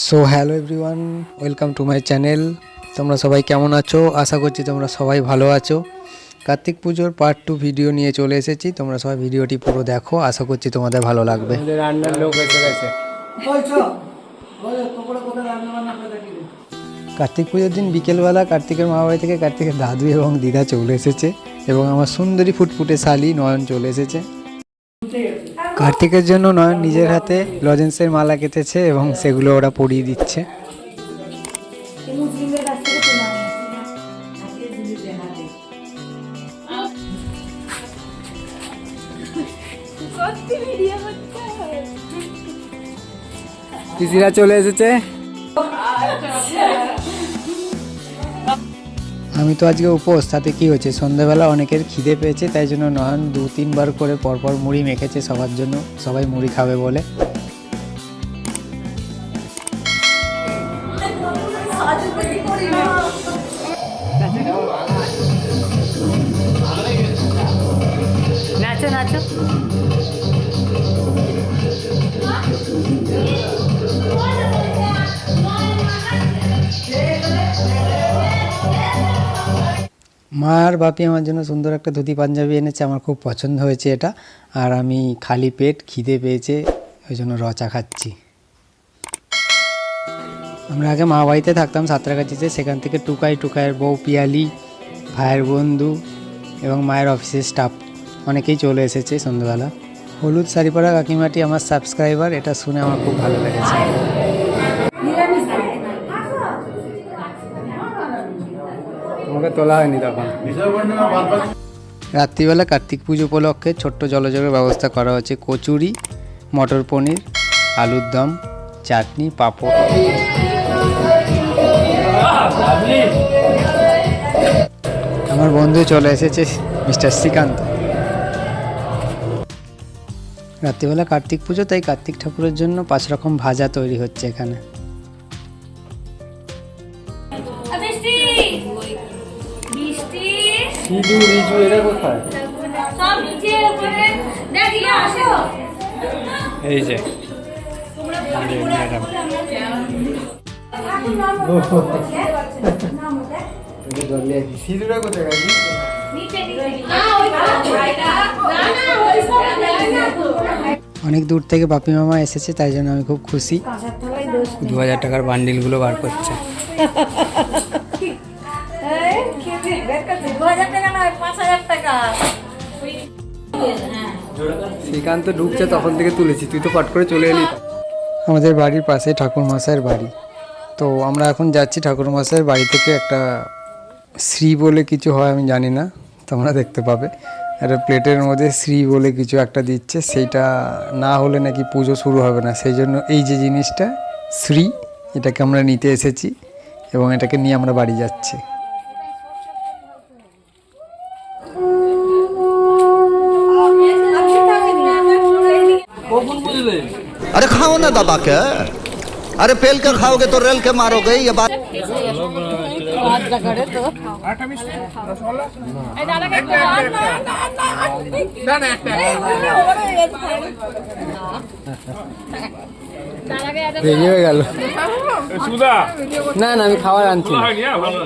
So hello everyone, welcome to my channel. তোমরা সবাই কেমন আছো? আশা করছি তোমরা সবাই ভালো আছো। কার্তিক পুজোর পার্ট 2 ভিডিও নিয়ে চলে এসেছি। তোমরা সবাই ভিডিওটি পুরো দেখো, আশা করছি তোমাদের ভালো লাগবে। রান্নার লোক এসে গেছে। কার্তিক পুজোর দিন বিকেলবেলা কার্তিকের মামাবাড়ি থেকে কার্তিকের দাদু এবং দিদা চলে এসেছে এবং আমার সুন্দরী ফুটফুটে শালি নয়ন চলে এসেছে। কার্তিকের জন্য নয়ন নিজের হাতে লজেন্সের মালা কেটেছে এবং সেগুলো ওরা পরিয়ে দিচ্ছে। পিসিরা চলে এসেছে। আমি তো আজকে উপোস, তাতে কি হয়েছে, সন্ধ্যাবেলা অনেকের খিদে পেয়েছে, তাই জন্য নয়ন 2-3 বার করে পরপর মুড়ি মেখেছে সবার জন্য, সবাই মুড়ি খাবে বলে। নাচো নাচো। মা আর বাপি আমার জন্য সুন্দর একটা ধুতি পাঞ্জাবি এনেছে, আমার খুব পছন্দ হয়েছে এটা। আর আমি খালি পেট, খিদে পেয়েছে, ওই জন্য রচা খাচ্ছি। আমরা আগে মা বাড়িতে থাকতাম সাঁতরাগাছিতে, সেখান থেকে টুকাইয়ের বউ পিয়ালি, ভাইয়ের বন্ধু এবং মায়ের অফিসের স্টাফ অনেকেই চলে এসেছে সন্ধ্যাবেলা। হলুদ শাড়ি পরা কাকিমাটি আমার সাবস্ক্রাইবার, এটা শুনে আমার খুব ভালো লেগেছে। তোমাকে তোলা হয়নি তখন। রাত্রিবেলা কার্তিক পুজো উপলক্ষে ছোট্ট জলযোগের ব্যবস্থা করা হচ্ছে। কচুরি, মটর পনির, আলুর দম, চাটনি, পাঁপড়। আমার বন্ধু চলে এসেছে, মিস্টার শ্রীকান্ত। রাত্রিবেলা কার্তিক পুজো, তাই কার্তিক ঠাকুরের জন্য 5 রকম ভাজা তৈরি হচ্ছে এখানে। এই যে অনেক দূর থেকে বাপি মামা এসেছে, তাই জন্য আমি খুব খুশি। 2000 টাকার বান্ডিলগুলো বার করছে। শ্রীকান্ত ঢুকছে, তখন থেকে তুলেছি, তুই তো পট করে চলে এলি। আমাদের বাড়ির পাশে ঠাকুরমশাইয়ের বাড়ি, তো আমরা এখন যাচ্ছি ঠাকুরমশাইয়ের বাড়ি থেকে। একটা শ্রী বলে কিছু হয়, আমি জানি না, তোমরা দেখতে পাবে। একটা প্লেটের মধ্যে শ্রী বলে কিছু একটা দিচ্ছে, সেইটা না হলে নাকি পুজো শুরু হবে না। সেই জন্য এই যে জিনিসটা শ্রী, এটাকে আমরা নিতে এসেছি এবং এটাকে নিয়ে আমরা বাড়ি যাচ্ছি। अरे खाओ ना दबा के, अरे पेल के खाओगे तो रेल के मारोगे ये बात। দেরি হয়ে গেল। না না, আমি খাবার আনছি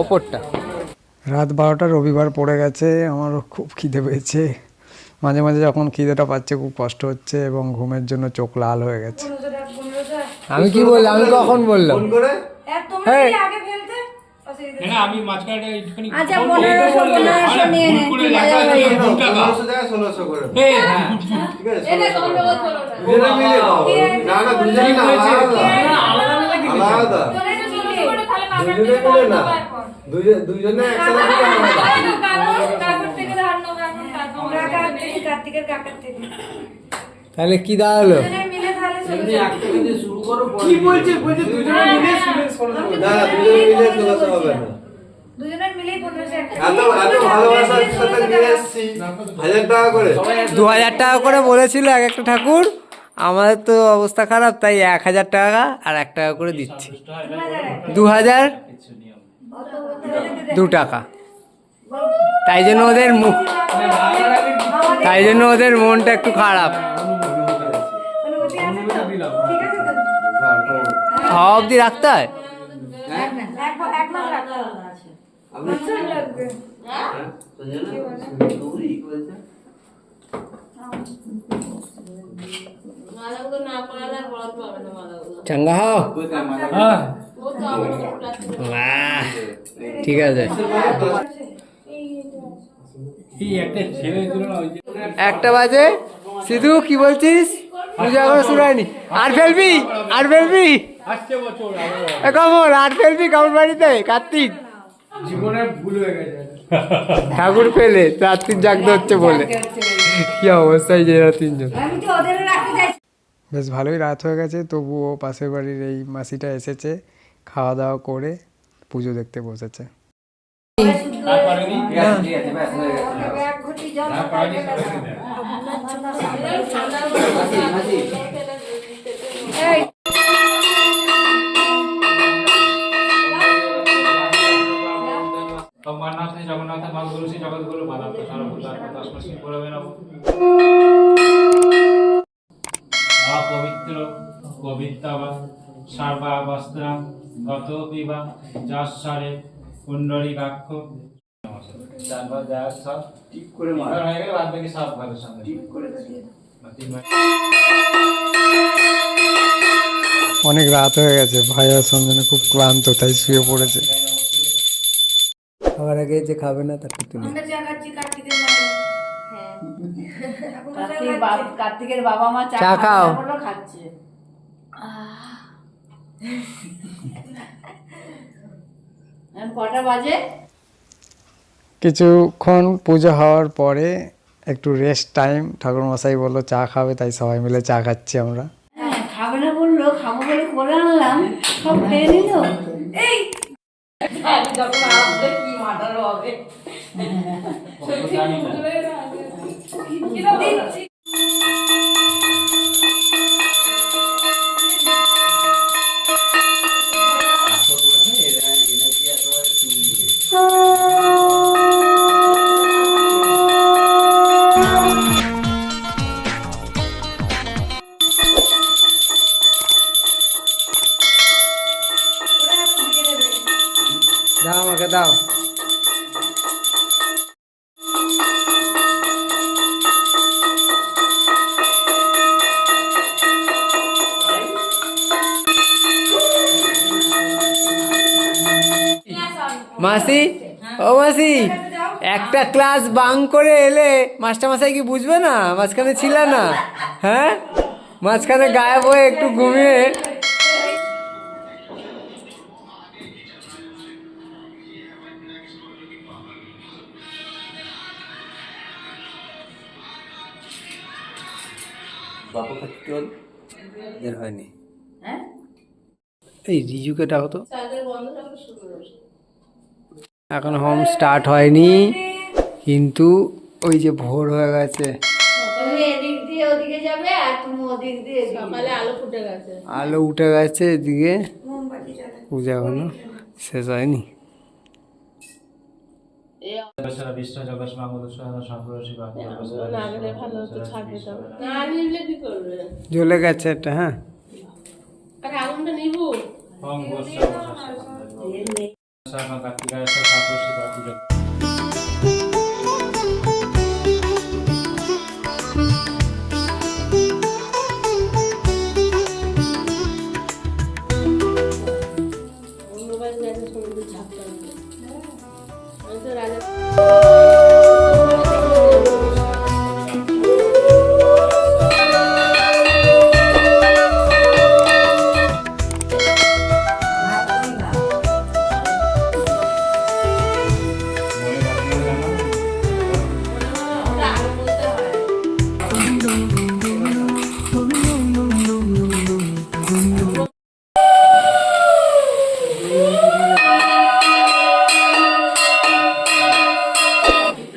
ওপরটা। রাত 12টা, রবিবার পড়ে গেছে। আমারও খুব খিদে পেয়েছে। মাঝে মাঝে যখন খিদেটা পাচ্ছে খুব কষ্ট হচ্ছে এবং ঘুমের জন্য চোখ লাল হয়ে গেছে। আমি কি বললাম? আমি কখন বললাম? আমি মাঝখানে একটুখানি আচ্ছা 1500 নিয়ে নে, তুই বাজার হয়ে যাবে। 1500 টাকা 1600 করে। হ্যাঁ ঠিক আছে, এটা গন্ডগোল করো না। দুজনে মিলে খাও। না না, দুজনে না, আলাদা আলাদা। তোরা এটা মিলে করে তাহলে কাপড় দুজনে থেকে মিলে না, ধার নেবো। দুজনে একসাথে দিলে আলাদা। কাপড় থেকে ধার নেবো এখন, কাকার থেকে, কার্তিকের কাকার থেকে। তাহলে কি দাঁড়ালো? দুজনে মিলে তাহলে চলে কি বলছে দুজনে মিলে 1600। না না, দুজনে মিলে 1600 হবে না। দুজনের মিলেই 1500 একটা। এত ভালোবাসার সাথে নিয়ে এসেছি 1000 টাকা করে। 2000 টাকা করে বলেছিল এক একটা ঠাকুর। আমাদের তো অবস্থা খারাপ, তাই 1000 টাকা আর 1 টাকা করে দিচ্ছি। 2002 টাকা। তাই জন্য ওদের মনটা একটু খারাপ। অনুমতি আছে তো? ঠিক আছে তো? হাওয়া অবধি রাখতে হয়? চাঙ্গা হও। হ্যাঁ বাহ, ঠিক আছে। এই একটা ছেলে দিল না ওই যে 1টা বাজে। সিধু কি বলছিস? পূজা করা শুরু হয়নি? আর ফেলবি? আর ফেলবি? আসছে বছর আরো। কমল আর ফেলবি কাউর বাড়িতে? কার্তিক জীবনে ভুল হয়ে গেছে। ঠাকুর ফেলে রাত্রির জাগতে হচ্ছে বলে কি অবস্থায় যে এরা 3জন। বেশ ভালোই রাত হয়ে গেছে, তবুও পাশের বাড়ির এই মাসিটা এসেছে, খাওয়া দাওয়া করে পুজো দেখতে বসেছে। আর পারেনি সোমনাথ জগন্নাথ মাগুরু শ্রী জগৎগুরু মাধব তস্মশ্রী পুরবে নমঃ। অপবিত্র পবিত্রবা সর্বাবস্ত্রাং গতোপি বা যশ্বরে পুণ্ডরীকাক্ষ। চারবার দেওয়ার সব ঠিক করে মার। এবার হয়ে গেলে বাদ বাকি সব ভালো সামনে। ঠিক করে অনেক রাত হয়ে গেছে, ভাই আর সঞ্জনা খুব ক্লান্ত, তাই শুয়ে পড়েছে। খাবার আগে যে খাবে না তাকে তুলে কার্তিকের বাবা মা চা খাও। খাচ্ছে। কটা বাজে? কিছুক্ষণ পুজো হওয়ার পরে একটু রেস্ট টাইম, ঠাকুরমশাই বললো চা খাবে, তাই সবাই মিলে চা খাচ্ছি আমরা। হ্যাঁ, খাবে না বললো, খাবো বলে করে আনলাম, সব খেয়ে নিল। এই যখন আসবে কি মাটার হবে। দাও আমাকে দাও। মাসি, ও মাসি, একটা ক্লাস বাং করে এলে মাস্টারমশাই কি বুঝবে না মাঝখানে ছিল না? হ্যাঁ, মাঝখানে গায়েব হয়ে একটু ঘুমিয়ে। হয়নি। এই রিজুকে ডাকো তো। এখন হোম স্টার্ট হয়নি, কিন্তু ওই যে ভোর হয়ে গেছে, তুমি এদিক দিয়ে ওদিকে যাবে আর তুমি ওদিক দিয়ে সকালে আলো ফুটে গেছে। আলো উঠে গেছে এদিকে, পূজা এখনো শেষ হয়নি। বিষ্ণু জগৎ মাগুরু সম্প্রসী জ্বলে গেছে এটা। হ্যাঁ, আগুনটা নিবো। ওম কার্তিকায় সাপ্রসী পূজা।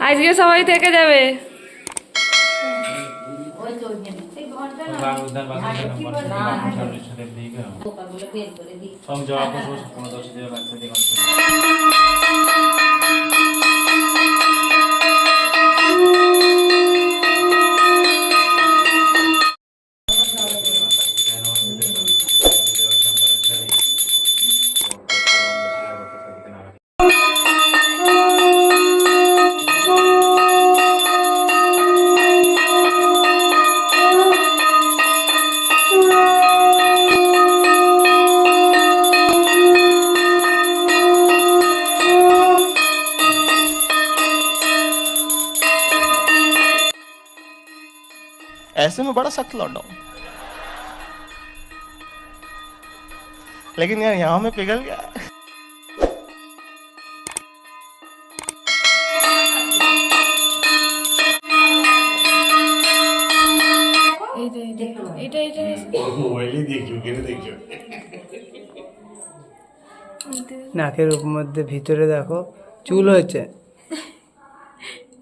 আজকে সবাই থেকে যাবে। ऐसे में बड़ा सख्त लौटा हूं, लेकिन यार यहाँ में पिघल गया। নাকের মধ্যে ভিতরে দেখো চুল হয়েছে,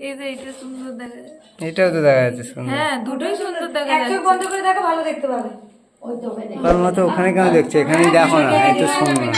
এটা সুন্দর দেখা যায়। এটাও তো দেখা যাচ্ছে সুন্দর। হ্যাঁ দুটোই সুন্দর দেখা এক চোখ যাচ্ছে। বন্ধ করে দেখো ভালো দেখতে পাবে। ওই তো ওখানে। তার মতো ওখানে কেন দেখছে, এখানেই দেখো না, এই তো সুন্দর।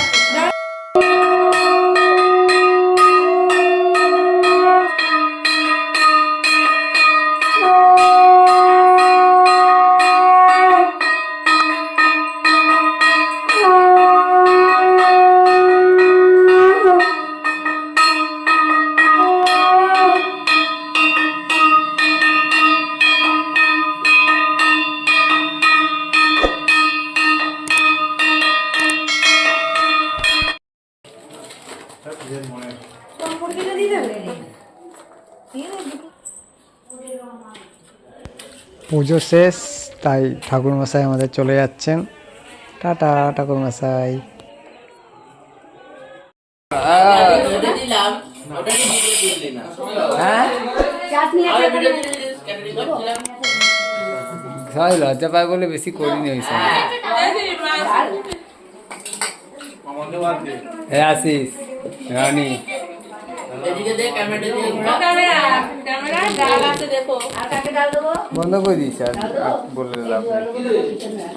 সম্পর্কটা দিয়ে দেবে। পুজো শেষ, তাই ঠাকুরমশাই আমাদের চলে যাচ্ছেন। টাটা ঠাকুরমশাই। হ্যাঁ চাটনি একটা করে সবাই লজ্জা পায় বলে বেশি করিনি ওই সময়। হ্যাঁ আশিস, রানী, আর কাকে ডাল দেবো? বন্ধ করে দিস আর বলে লাভ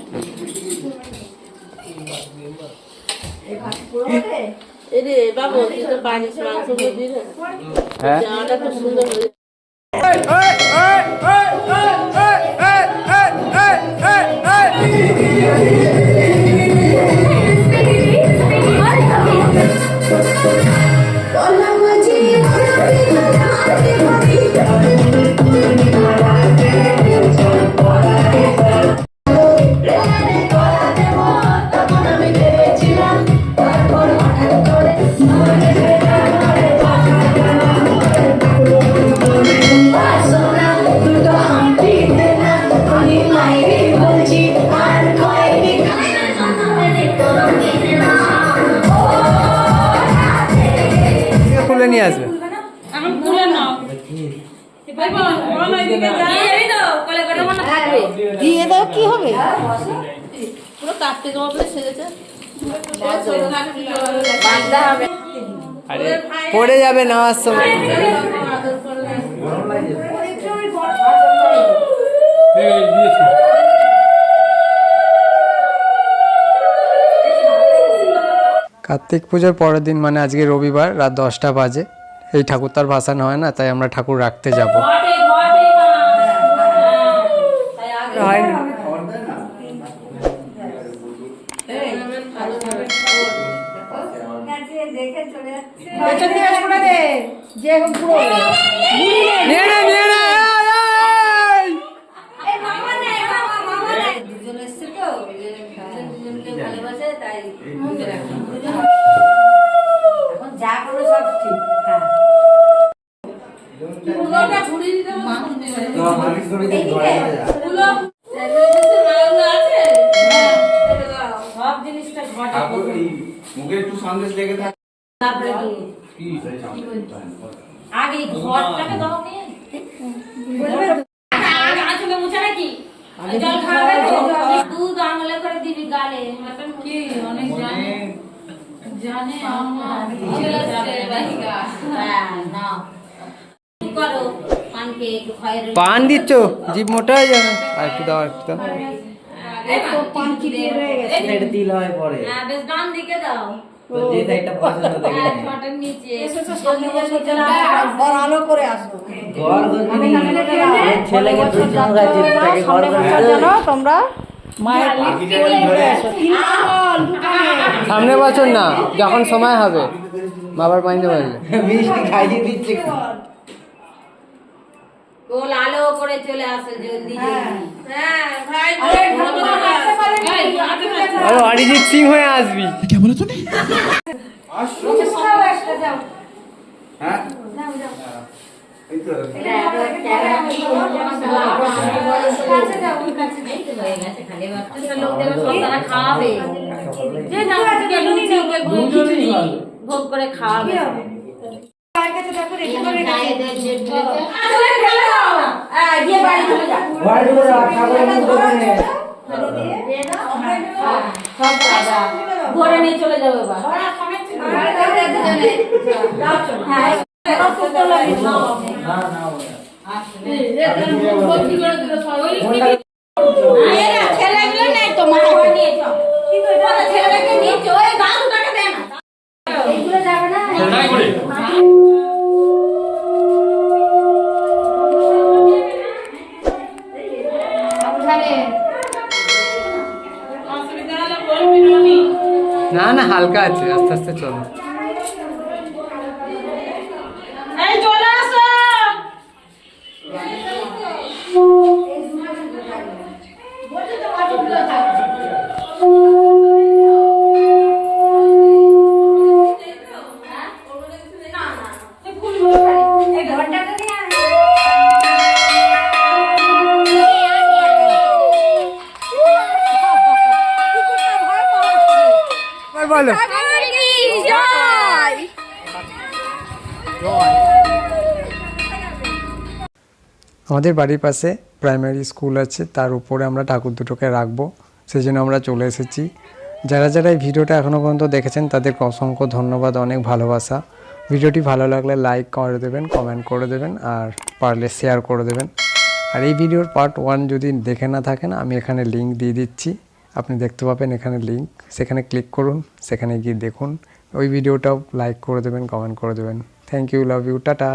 নেই। এই ভাত পুরো হবে? হ্যাঁ খুলে নিয়ে আসবে। দিয়ে দাও কি হবে? আরে পড়ে যাবে নেওয়ার সময়। কার্তিক পুজোর পরের দিন মানে আজকে রবিবার রাত 10টা বাজে। এই ঠাকুর তার ভাসানো হয় না, তাই আমরা ঠাকুর রাখতে যাব। দেখে চলে যাচ্ছে। পেছন থেকে শুনে দে যে এখন পুরো নিয়ে নে, নিয়ে নে, এই মামা নেই, মামা নেই। দুজন এসছে তো, দুজনকে ভালোবাসে তাই দুজন এখন যা করো সব ঠিক। হ্যাঁ পুরোটা ঘুরিয়ে দিতে সব জিনিসটা ঘটে। মুখে একটু সন্দেশ লেগে থাকে। আগে ঘরটাকে দাও নিয়ে আঁচলে মুছে নাকি জল খাবে দুধ আঙুলে করে দিবি গালে কি অনেক জানে আমার না করো পানকে একটু খয়ের পান দিচ্ছ, জিভ মোটা হয়ে যাবে। আর একটু দাও, আর একটু দাও। একটু পান চিড়িয়ে রয়ে গেছে। দিল হয় পরে হ্যাঁ বেশ ডান দিকে দাও। যে সাইডটা পছন্দ দেখে হ্যাঁ ছটার নিচে ঘর আলো করে আসো। ঘর ছেলেকে দুই জন গাছে তাকে ঘর করে তোমরা মায়ের সামনে বছর না, যখন সময় হবে বাবার পাইতে পারবে। মিষ্টি খাইয়ে দিচ্ছে। গোল আলো করে চলে আসে জলদি জলদি। হ্যাঁ ভাই আরে অরিজিৎ সিং হয়ে আসবি। হ্যাঁ কাছে যাও হয়ে গেছে খালি বাচ্চা লোক দেবে সব তারা খাওয়াবে যে যাকে লুচি কে খিচুড়ি ভোগ করে খাওয়াবে কার কাছে দেখো রেখে করে গায়েদের যে আসলে খেলে দাও না গিয়ে বাড়ি চলে যা বাড়ি করে ঠাকুরের মতো করে সব দাদা ঘরে নিয়ে চলে যাবে এবার হ্যাঁ ছেলেগুলো নেই তোমার নিয়ে যাও ছেলেটাকে নিয়ে চো গান কাটা দেয় না এইগুলো যাবে না তাই করে না না হালকা আছে, আস্তে আস্তে চলো। এই চলে আসো এই ঘরটাতে নিয়ে বলো আমাদের বাড়ির পাশে প্রাইমারি স্কুল আছে, তার উপরে আমরা ঠাকুর দুটোকে রাখবো, সেই জন্য আমরা চলে এসেছি। যারা যারা এই ভিডিওটা এখনও পর্যন্ত দেখেছেন তাদেরকে অসংখ্য ধন্যবাদ, অনেক ভালোবাসা। ভিডিওটি ভালো লাগলে লাইক করে দেবেন, কমেন্ট করে দেবেন, আর পারলে শেয়ার করে দেবেন। আর এই ভিডিওর পার্ট 1 যদি দেখে না থাকেন, আমি এখানে লিঙ্ক দিয়ে দিচ্ছি, আপনি দেখতে পাবেন এখানে লিঙ্ক, সেখানে ক্লিক করুন, সেখানে গিয়ে দেখুন। ওই ভিডিওটাও লাইক করে দেবেন, কমেন্ট করে দেবেন। Thank you, love you, tata.